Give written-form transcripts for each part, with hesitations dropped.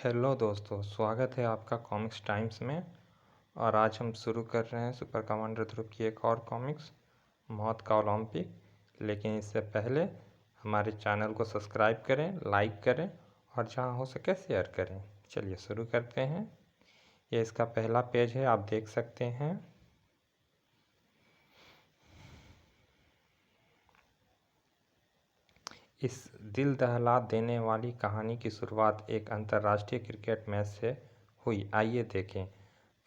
Hello दोस्तों, स्वागत है आपका कॉमिक्स टाइम्स में। और आज हम शुरू कर रहे हैं सुपर कमांडर ध्रुव की एक और कॉमिक्स, मौत का ओलंपिक। लेकिन इससे पहले हमारे चैनल को सब्सक्राइब करें, लाइक करें और जहां हो सके शेयर करें। चलिए शुरू करते हैं। ये इसका पहला पेज है, आप देख सकते हैं। इस दिल दहला देने वाली कहानी की शुरुआत एक अंतर्राष्ट्रीय क्रिकेट मैच से हुई। आइए देखें।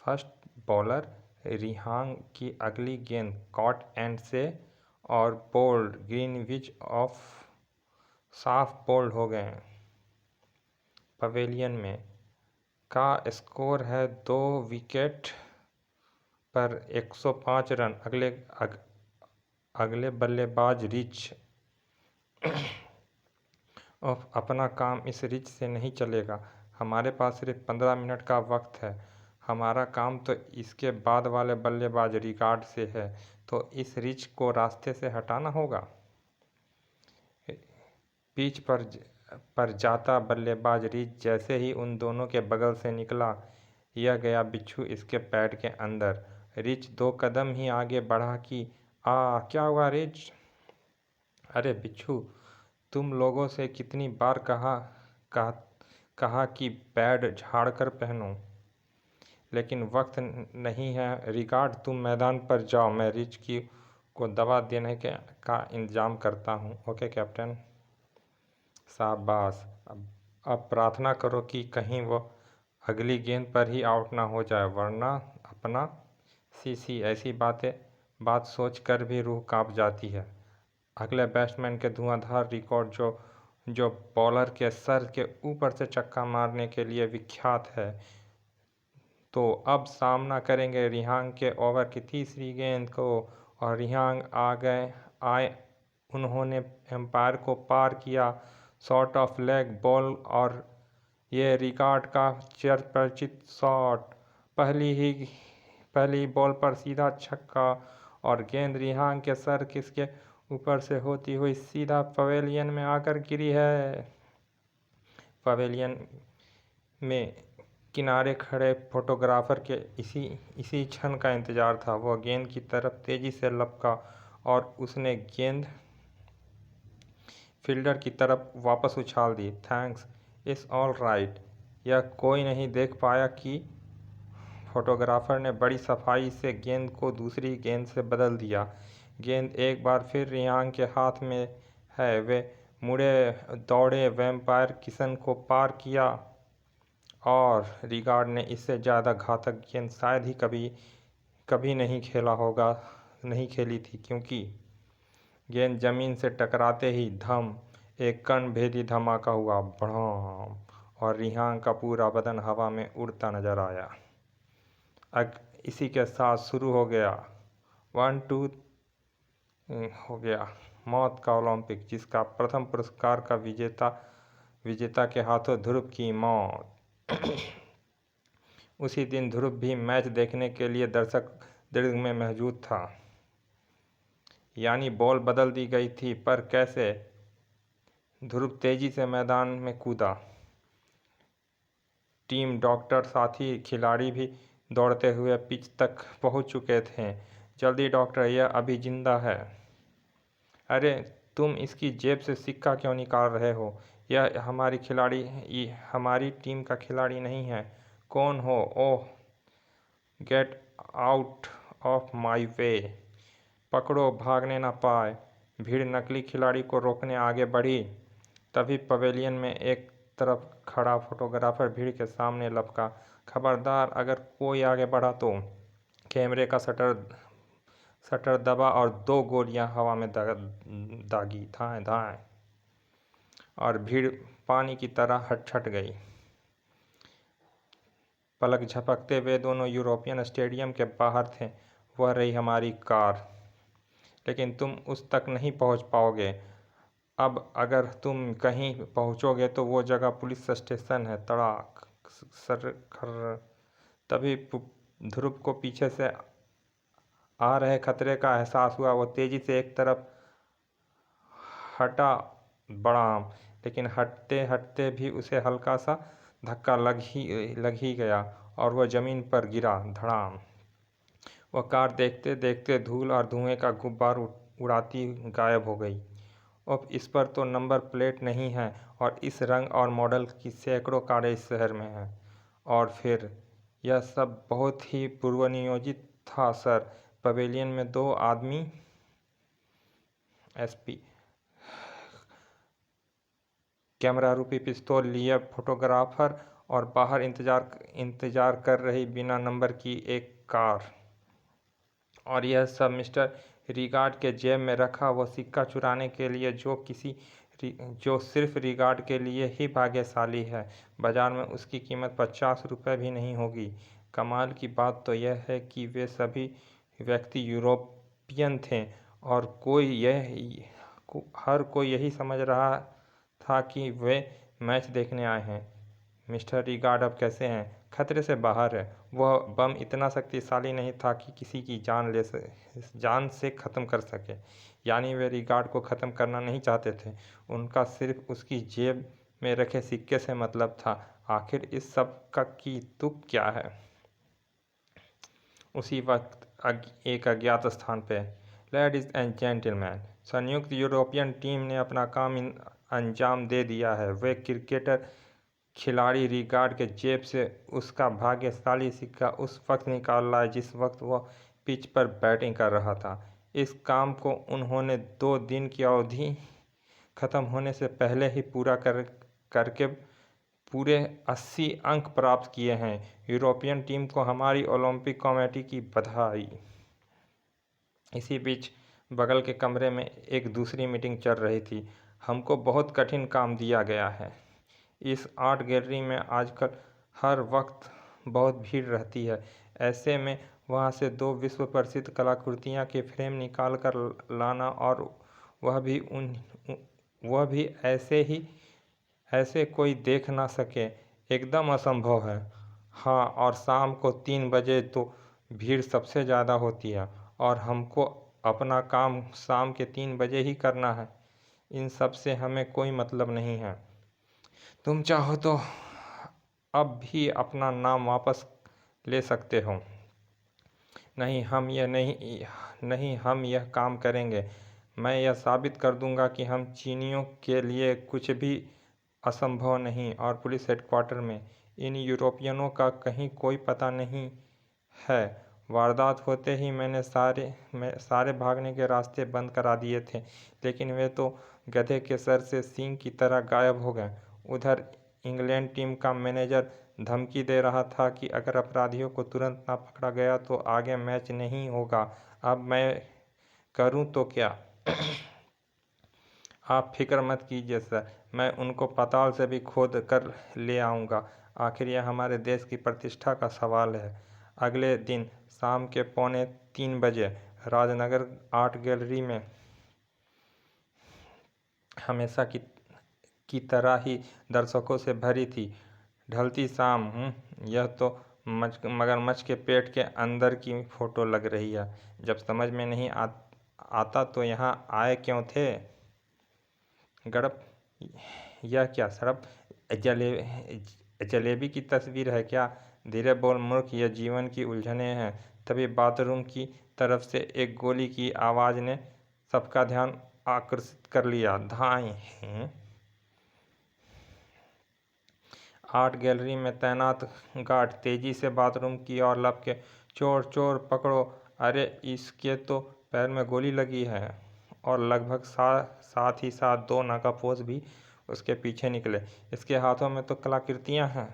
फर्स्ट बॉलर रिहांग की अगली गेंद कॉट एंड से और बोल्ड ग्रीनविच ऑफ साफ बोल्ड हो गए। पवेलियन में का स्कोर है 2 विकेट पर 105 रन। अगले बल्लेबाज रिच अपना काम इस रिच से नहीं चलेगा। हमारे पास सिर्फ 15 मिनट का वक्त है। हमारा काम तो इसके बाद वाले बल्लेबाज रिकार्ड से है, तो इस रिच को रास्ते से हटाना होगा। पिच पर जाता बल्लेबाज रिच जैसे ही उन दोनों के बगल से निकला, यह गया बिच्छू इसके पैड के अंदर। रिच 2 कदम ही आगे बढ़ा कि क्या हुआ रिच? अरे बिच्छू, तुम लोगों से कितनी बार कहा कि पैड झाड़कर पहनो, लेकिन वक्त नहीं है। रिकार्ड, तुम मैदान पर जाओ, मैं रिच को दवा देने का इंतजाम करता हूँ। Okay captain. शाबाश। अब प्रार्थना करो कि कहीं वो अगली गेंद पर ही आउट ना हो जाए, वरना अपना सी ऐसी बात सोच कर भी रूह कांप जाती है। अगले बैट्समैन के धुआंधार रिकॉर्ड जो बॉलर के सर के ऊपर से छक्का मारने के लिए विख्यात है, तो अब सामना करेंगे रिहांग के ओवर की तीसरी गेंद को। और रिहांग आए उन्होंने एम्पायर को पार किया। शॉट ऑफ लेग बॉल और ये रिकॉर्ड का चिरपरिचित शॉट। पहली बॉल पर सीधा छक्का और गेंद रिहांग के सर किसके ऊपर से होती हुई सीधा पवेलियन में आकर गिरी है। पवेलियन में किनारे खड़े फोटोग्राफर के इसी क्षण का इंतजार था। वह गेंद की तरफ तेजी से लपका और उसने गेंद फील्डर की तरफ वापस उछाल दी। Thanks, it's all right. यह कोई नहीं देख पाया कि फोटोग्राफर ने बड़ी सफाई से गेंद को दूसरी गेंद से बदल दिया। गेंद एक बार फिर रिहांग के हाथ में है। वे मुड़े दौड़े वैम्पायर किसन को पार किया और रिकार्ड ने इससे ज़्यादा घातक गेंद शायद ही कभी नहीं खेली थी, क्योंकि गेंद जमीन से टकराते ही एक कर्णभेदी धमाका हुआ, भड़ाम, और रिहांग का पूरा बदन हवा में उड़ता नजर आया। इसी के साथ शुरू हो गया 1-2 हो गया मौत का ओलंपिक, जिसका प्रथम पुरस्कार का विजेता के हाथों ध्रुव की मौत। उसी दिन ध्रुव भी मैच देखने के लिए दर्शक दीर्घ में मौजूद था। यानी बॉल बदल दी गई थी, पर कैसे? ध्रुव तेजी से मैदान में कूदा। टीम डॉक्टर साथी खिलाड़ी भी दौड़ते हुए पिच तक पहुंच चुके थे। जल्दी डॉक्टर, यह अभी जिंदा है। अरे तुम इसकी जेब से सिक्का क्यों निकाल रहे हो? यह हमारी टीम का खिलाड़ी नहीं है। कौन हो? ओह, गेट आउट ऑफ माई वे। पकड़ो, भागने ना पाए। भीड़ नकली खिलाड़ी को रोकने आगे बढ़ी। तभी पवेलियन में एक तरफ खड़ा फोटोग्राफर भीड़ के सामने लपका। खबरदार, अगर कोई आगे बढ़ा तो। कैमरे का शटर दबा और 2 गोलियां हवा में दागी, धाएं धाएं, और भीड़ पानी की तरह हट गई। पलक झपकते वे दोनों यूरोपियन स्टेडियम के बाहर थे। वह रही हमारी कार, लेकिन तुम उस तक नहीं पहुंच पाओगे। अब अगर तुम कहीं पहुंचोगे तो वो जगह पुलिस स्टेशन है। तड़ाक सर खर। तभी ध्रुव को पीछे से आ रहे खतरे का एहसास हुआ। वो तेजी से एक तरफ हटा, बड़ाम, लेकिन हटते हटते भी उसे हल्का सा धक्का लग ही गया और वह ज़मीन पर गिरा धड़ाम। वह कार देखते देखते धूल और धुएं का गुब्बार उड़ाती गायब हो गई। अब इस पर तो नंबर प्लेट नहीं है और इस रंग और मॉडल की सैकड़ों कारें इस शहर में हैं। और फिर यह सब बहुत ही पूर्वनियोजित था सर। पवेलियन में 2 आदमी एसपी कैमरा रूपी पिस्तौल लिए फोटोग्राफर और बाहर इंतजार कर रही बिना नंबर की एक कार। और यह सब मिस्टर रिगार्ड के जेब में रखा वो सिक्का चुराने के लिए जो सिर्फ रिगार्ड के लिए ही भाग्यशाली है। बाजार में उसकी कीमत 50 रुपये भी नहीं होगी। कमाल की बात तो यह है कि वे सभी व्यक्ति यूरोपियन थे और हर कोई यही समझ रहा था कि वे मैच देखने आए हैं। मिस्टर रिगार्ड अब कैसे हैं? खतरे से बाहर है। वह बम इतना शक्तिशाली नहीं था कि किसी की जान से ख़त्म कर सके। यानी वे रिगार्ड को ख़त्म करना नहीं चाहते थे। उनका सिर्फ उसकी जेब में रखे सिक्के से मतलब था। आखिर इस सब का की तुक क्या है? उसी वक्त एक अज्ञात स्थान पे लेडीज एंड जेंटलमैन, संयुक्त यूरोपियन टीम ने अपना काम अंजाम दे दिया है। वे क्रिकेटर खिलाड़ी रिगार्ड के जेब से उसका भाग्यशाली सिक्का उस वक्त निकाल लाए जिस वक्त वह पिच पर बैटिंग कर रहा था। इस काम को उन्होंने 2 दिन की अवधि ख़त्म होने से पहले ही पूरा करके पूरे 80 अंक प्राप्त किए हैं। यूरोपियन टीम को हमारी ओलंपिक कमेटी की बधाई। इसी बीच बगल के कमरे में एक दूसरी मीटिंग चल रही थी। हमको बहुत कठिन काम दिया गया है। इस आर्ट गैलरी में आजकल हर वक्त बहुत भीड़ रहती है। ऐसे में वहाँ से 2 विश्व प्रसिद्ध कलाकृतियाँ के फ्रेम निकाल कर लाना और वह भी ऐसे कोई देख ना सके, एकदम असंभव है। हाँ, और शाम को 3 बजे तो भीड़ सबसे ज़्यादा होती है और हमको अपना काम शाम के 3 बजे ही करना है। इन सब से हमें कोई मतलब नहीं है। तुम चाहो तो अब भी अपना नाम वापस ले सकते हो। नहीं, हम यह काम करेंगे। मैं यह साबित कर दूंगा कि हम चीनियों के लिए कुछ भी असंभव नहीं। और पुलिस हेडक्वार्टर में इन यूरोपियनों का कहीं कोई पता नहीं है। वारदात होते ही मैंने सारे भागने के रास्ते बंद करा दिए थे, लेकिन वे तो गधे के सर से सींग की तरह गायब हो गए। उधर इंग्लैंड टीम का मैनेजर धमकी दे रहा था कि अगर अपराधियों को तुरंत ना पकड़ा गया तो आगे मैच नहीं होगा। अब मैं करूं तो क्या? आप फिक्र मत कीजिए सर, मैं उनको पाताल से भी खोद कर ले आऊँगा। आखिर यह हमारे देश की प्रतिष्ठा का सवाल है। अगले दिन शाम के 2:45 बजे राजनगर आर्ट गैलरी में हमेशा की तरह ही दर्शकों से भरी थी। ढलती शाम, यह तो मगरमच्छ के पेट के अंदर की फ़ोटो लग रही है। जब समझ में नहीं आता तो यहाँ आए क्यों थे? गड़प, यह क्या सड़प जलेबी की तस्वीर है क्या? धीरे बोल मूर्ख, यह जीवन की उलझनें हैं। तभी बाथरूम की तरफ से एक गोली की आवाज़ ने सबका ध्यान आकर्षित कर लिया। धाएं हैं। आर्ट गैलरी में तैनात गार्ड तेजी से बाथरूम की ओर लपके। चोर चोर पकड़ो! अरे इसके तो पैर में गोली लगी है। और लगभग साथ ही साथ 2 नाकापोश भी उसके पीछे निकले। इसके हाथों में तो कलाकृतियां हैं।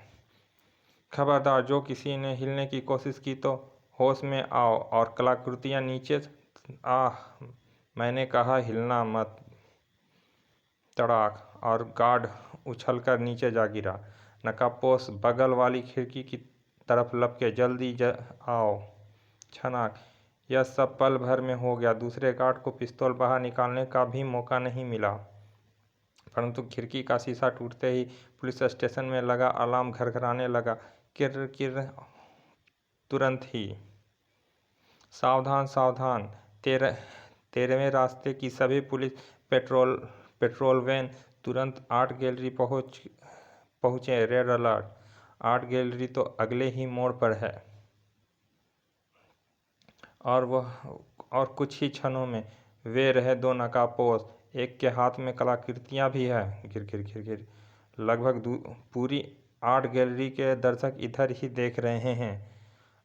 खबरदार, जो किसी ने हिलने की कोशिश की तो होश में आओ और कलाकृतियां नीचे। मैंने कहा हिलना मत। तड़ाक, और गार्ड उछलकर नीचे जा गिरा। नकाबपोश बगल वाली खिड़की की तरफ लपके। जल्दी आओ। छनाक, यह सब पल भर में हो गया। दूसरे गार्ड को पिस्तौल बाहर निकालने का भी मौका नहीं मिला, परंतु खिड़की का शीशा टूटते ही पुलिस स्टेशन में लगा अलार्म घरघराने लगा। किर्र किर्र। तुरंत ही सावधान सावधान। 13वें रास्ते की सभी पुलिस पेट्रोल वैन तुरंत आर्ट गैलरी पहुँचे। रेड अलर्ट, आर्ट गैलरी तो अगले ही मोड़ पर है। और कुछ ही क्षणों में वे रहे दो नकाबपोश। एक के हाथ में कलाकृतियाँ भी है। गिर गिर गिर गिर। लगभग पूरी आर्ट गैलरी के दर्शक इधर ही देख रहे हैं।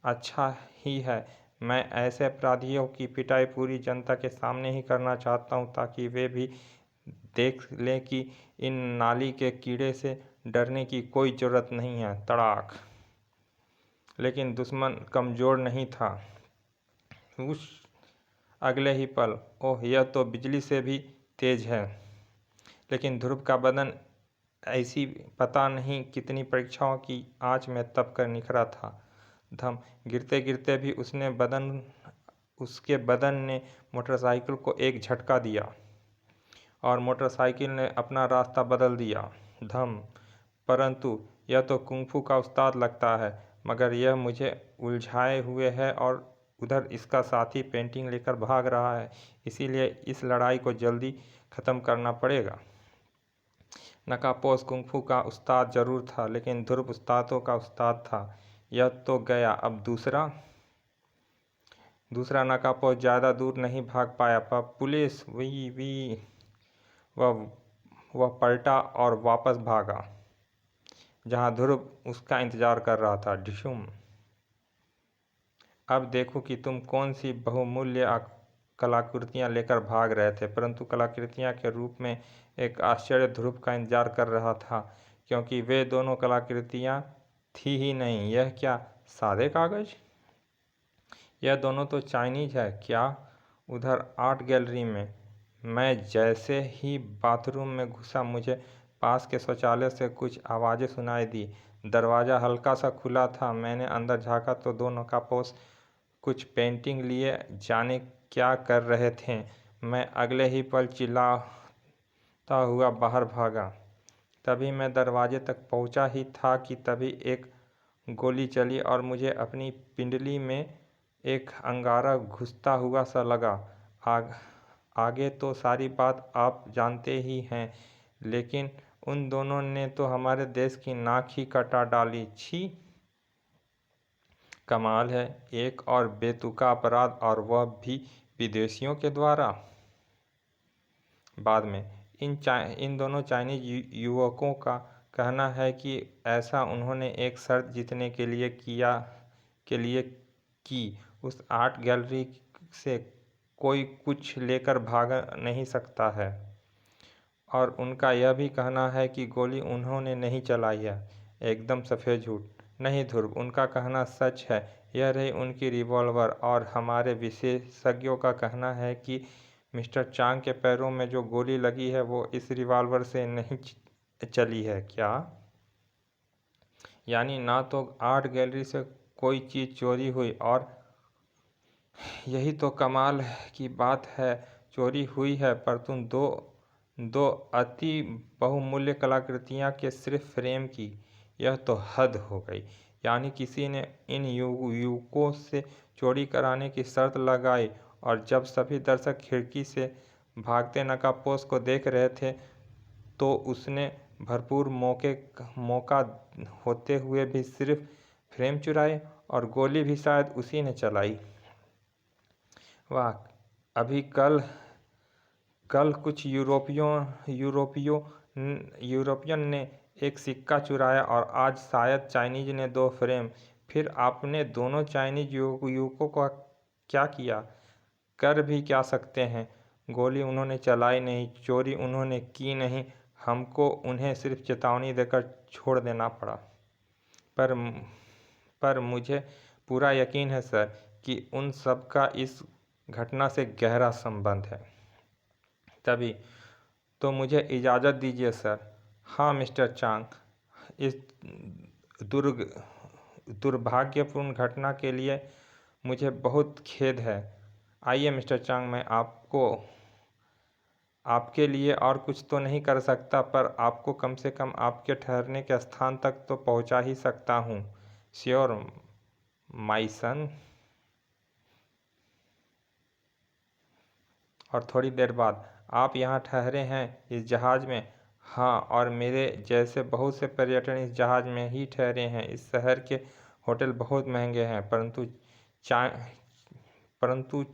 अच्छा ही है, मैं ऐसे अपराधियों की पिटाई पूरी जनता के सामने ही करना चाहता हूँ, ताकि वे भी देख लें कि इन नाली के कीड़े से डरने की कोई ज़रूरत नहीं है। तड़ाक। लेकिन दुश्मन कमज़ोर नहीं था। उस अगले ही पल, ओह, यह तो बिजली से भी तेज है। लेकिन ध्रुव का बदन ऐसी पता नहीं कितनी परीक्षाओं की आंच में तप कर निखरा था। धम। गिरते गिरते भी उसके बदन ने मोटरसाइकिल को एक झटका दिया और मोटरसाइकिल ने अपना रास्ता बदल दिया। धम। परंतु यह तो कुंफू का उस्ताद लगता है, मगर यह मुझे उलझाए हुए है और उधर इसका साथी पेंटिंग लेकर भाग रहा है। इसीलिए इस लड़ाई को जल्दी ख़त्म करना पड़ेगा। नकापोश कुंफू का उस्ताद जरूर था, लेकिन ध्रुव उस्तादों का उस्ताद था। यह तो गया, अब दूसरा नकापोश ज़्यादा दूर नहीं भाग पाया। पर पुलिस वी वी वह पलटा और वापस भागा, जहाँ ध्रुव उसका इंतजार कर रहा था। डिशुम। अब देखो कि तुम कौन सी बहुमूल्य कलाकृतियाँ लेकर भाग रहे थे। परंतु कलाकृतियाँ के रूप में एक आश्चर्य ध्रुव का इंतजार कर रहा था, क्योंकि वे दोनों कलाकृतियाँ थी ही नहीं। यह क्या सादे कागज? यह दोनों तो चाइनीज है। क्या? उधर आर्ट गैलरी में। मैं जैसे ही बाथरूम में घुसा, मुझे पास के शौचालय से कुछ आवाज़ें सुनाई दी। दरवाज़ा हल्का सा खुला था। मैंने अंदर झाँका तो दो नकाबपोश कुछ पेंटिंग लिए जाने क्या कर रहे थे। मैं अगले ही पल चिल्लाता हुआ बाहर भागा। तभी मैं दरवाजे तक पहुंचा ही था कि तभी एक गोली चली और मुझे अपनी पिंडली में एक अंगारा घुसता हुआ सा लगा। आगे तो सारी बात आप जानते ही हैं, लेकिन उन दोनों ने तो हमारे देश की नाक ही कटा डाली। छी! कमाल है, एक और बेतुका अपराध, और वह भी विदेशियों के द्वारा। बाद में इन दोनों चाइनीज युवकों का कहना है कि ऐसा उन्होंने एक शर्त जीतने के लिए की। उस आर्ट गैलरी से कोई कुछ लेकर भाग नहीं सकता है, और उनका यह भी कहना है कि गोली उन्होंने नहीं चलाई है। एकदम सफ़ेद झूठ। नहीं ध्रुव, उनका कहना सच है। यह रही उनकी रिवॉल्वर, और हमारे विशेषज्ञों का कहना है कि मिस्टर चांग के पैरों में जो गोली लगी है वो इस रिवॉल्वर से नहीं चली है। क्या? यानी ना तो आर्ट गैलरी से कोई चीज़ चोरी हुई, और यही तो कमाल की बात है, चोरी हुई है, पर तुम दो अति बहुमूल्य कलाकृतियाँ के सिर्फ फ्रेम की। यह तो हद हो गई। यानी किसी ने इन युवकों से चोरी कराने की शर्त लगाई, और जब सभी दर्शक खिड़की से भागते नकाबपोश को देख रहे थे, तो उसने भरपूर मौका होते हुए भी सिर्फ फ्रेम चुराए, और गोली भी शायद उसी ने चलाई। वाह! अभी कल कुछ यूरोपियन ने एक सिक्का चुराया, और आज शायद चाइनीज ने 2 फ्रेम। फिर आपने दोनों चाइनीज युवकों का क्या किया? कर भी क्या सकते हैं? गोली उन्होंने चलाई नहीं, चोरी उन्होंने की नहीं, हमको उन्हें सिर्फ चेतावनी देकर छोड़ देना पड़ा। पर मुझे पूरा यकीन है सर, कि उन सब का इस घटना से गहरा संबंध है। तभी तो मुझे इजाज़त दीजिए सर। हाँ मिस्टर चांग, इस दुर्भाग्यपूर्ण घटना के लिए मुझे बहुत खेद है। आइए मिस्टर चांग, मैं आपके लिए और कुछ तो नहीं कर सकता, पर आपको कम से कम आपके ठहरने के स्थान तक तो पहुंचा ही सकता हूं। Sure my son. और थोड़ी देर बाद, आप यहाँ ठहरे हैं इस जहाज़ में? हाँ, और मेरे जैसे बहुत से पर्यटन इस जहाज़ में ही ठहरे हैं। इस शहर के होटल बहुत महंगे हैं,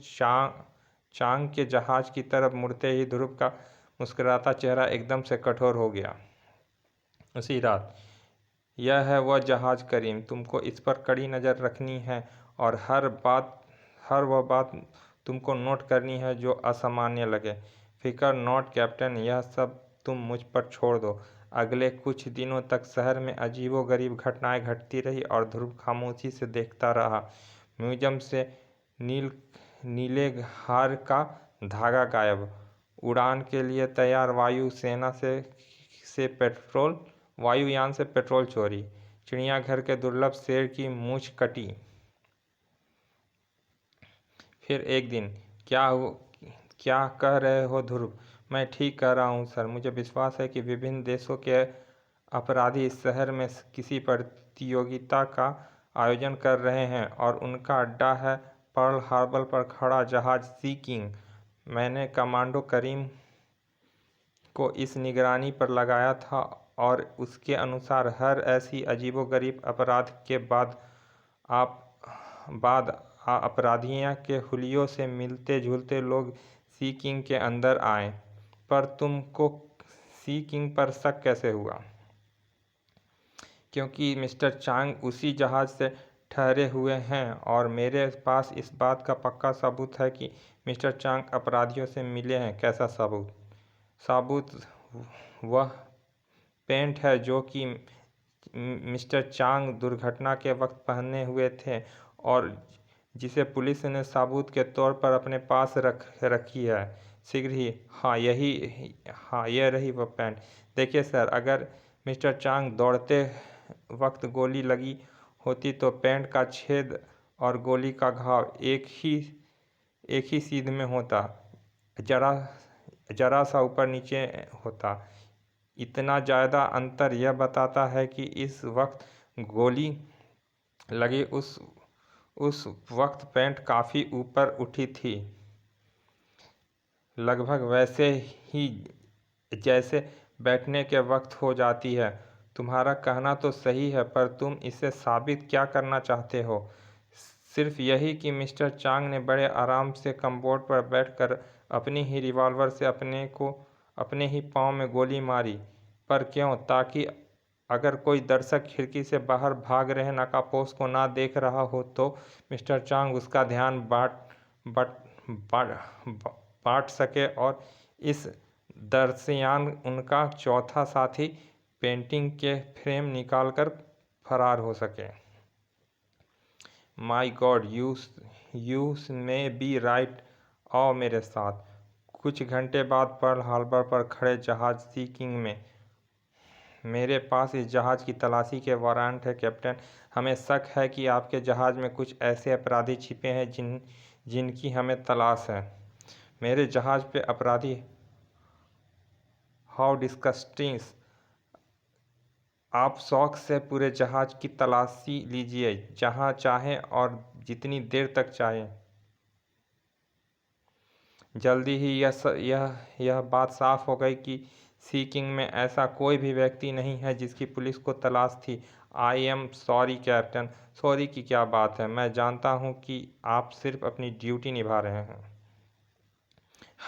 चा चांग के जहाज़ की तरफ मुड़ते ही ध्रुव का मुस्कुराता चेहरा एकदम से कठोर हो गया। उसी रात, यह है वह जहाज़ करीम, तुमको इस पर कड़ी नज़र रखनी है और हर वह बात तुमको नोट करनी है जो असामान्य लगे। फिकर नॉट कैप्टन, यह सब तुम मुझ पर छोड़ दो। अगले कुछ दिनों तक शहर में अजीबोगरीब घटनाएं घटती रही और ध्रुव खामोशी से देखता रहा। म्यूजियम से नीले हार का धागा गायब, उड़ान के लिए तैयार वायुयान से पेट्रोल चोरी, चिड़ियाघर के दुर्लभ शेर की मूंछ कटी। फिर एक दिन, क्या कह रहे हो ध्रुव? मैं ठीक कह रहा हूँ सर, मुझे विश्वास है कि विभिन्न देशों के अपराधी इस शहर में किसी प्रतियोगिता का आयोजन कर रहे हैं और उनका अड्डा है पर्ल हार्बर पर खड़ा जहाज सी किंग। मैंने कमांडो करीम को इस निगरानी पर लगाया था और उसके अनुसार हर ऐसी अजीबोगरीब अपराध के बाद अपराधियों के हुलियों से मिलते जुलते लोग सी किंग के अंदर आए। पर तुमको सी किंग पर शक कैसे हुआ? क्योंकि मिस्टर चांग उसी जहाज़ से ठहरे हुए हैं और मेरे पास इस बात का पक्का सबूत है कि मिस्टर चांग अपराधियों से मिले हैं। कैसा सबूत? साबुत वह पेंट है जो कि मिस्टर चांग दुर्घटना के वक्त पहने हुए थे और जिसे पुलिस ने सबूत के तौर पर अपने पास रखी है शीघ्र ही। हाँ, यह रही वह पेंट। देखिए सर, अगर मिस्टर चांग दौड़ते वक्त गोली लगी होती तो पेंट का छेद और गोली का घाव एक ही सीध में होता, जरा सा ऊपर नीचे होता। इतना ज़्यादा अंतर यह बताता है कि इस वक्त गोली लगी उस वक्त पेंट काफ़ी ऊपर उठी थी, लगभग वैसे ही जैसे बैठने के वक्त हो जाती है। तुम्हारा कहना तो सही है, पर तुम इससे साबित क्या करना चाहते हो? सिर्फ यही कि मिस्टर चांग ने बड़े आराम से कमोड पर बैठकर अपनी ही रिवॉल्वर से अपने ही पाँव में गोली मारी। पर क्यों? ताकि अगर कोई दर्शक खिड़की से बाहर भाग रहे नकाबपोश को ना देख रहा हो तो मिस्टर चांग उसका ध्यान बांट सके और इस दरमियान उनका चौथा साथी पेंटिंग के फ्रेम निकालकर फरार हो सके। My god, you may be right. आओ मेरे साथ। कुछ घंटे बाद पर्ल हार्बर पर खड़े जहाज सी किंग में। मेरे पास इस जहाज़ की तलाशी के वारंट है कैप्टन। हमें शक है कि आपके जहाज़ में कुछ ऐसे अपराधी छिपे हैं जिनकी हमें तलाश है। मेरे जहाज़ पे अपराधी? How disgusting! आप शौक से पूरे जहाज़ की तलाशी लीजिए, जहाँ चाहें और जितनी देर तक चाहें। जल्दी ही यह बात साफ हो गई कि सी किंग में ऐसा कोई भी व्यक्ति नहीं है जिसकी पुलिस को तलाश थी। I am sorry captain. Sorry की क्या बात है, मैं जानता हूँ कि आप सिर्फ अपनी ड्यूटी निभा रहे हैं।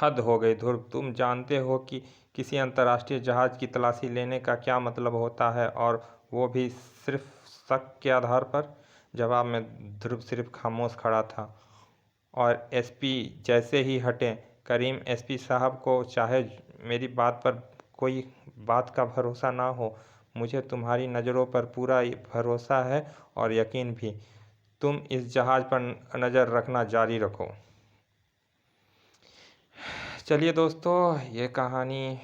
हद हो गई ध्रुव, तुम जानते हो कि किसी अंतर्राष्ट्रीय जहाज़ की तलाशी लेने का क्या मतलब होता है, और वो भी सिर्फ शक के आधार पर। जवाब में ध्रुव सिर्फ खामोश खड़ा था और एसपी जैसे ही हटे, करीम एसपी साहब को चाहे मेरी बात पर कोई बात का भरोसा ना हो, मुझे तुम्हारी नज़रों पर पूरा भरोसा है और यकीन भी। तुम इस जहाज़ पर नज़र रखना जारी रखो। चलिए दोस्तों, ये कहानी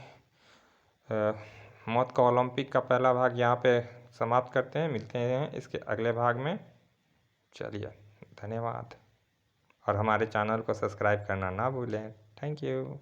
मौत का ओलंपिक का पहला भाग यहाँ पे समाप्त करते हैं। मिलते हैं इसके अगले भाग में। चलिए, धन्यवाद और हमारे चैनल को सब्सक्राइब करना ना भूलें। Thank you.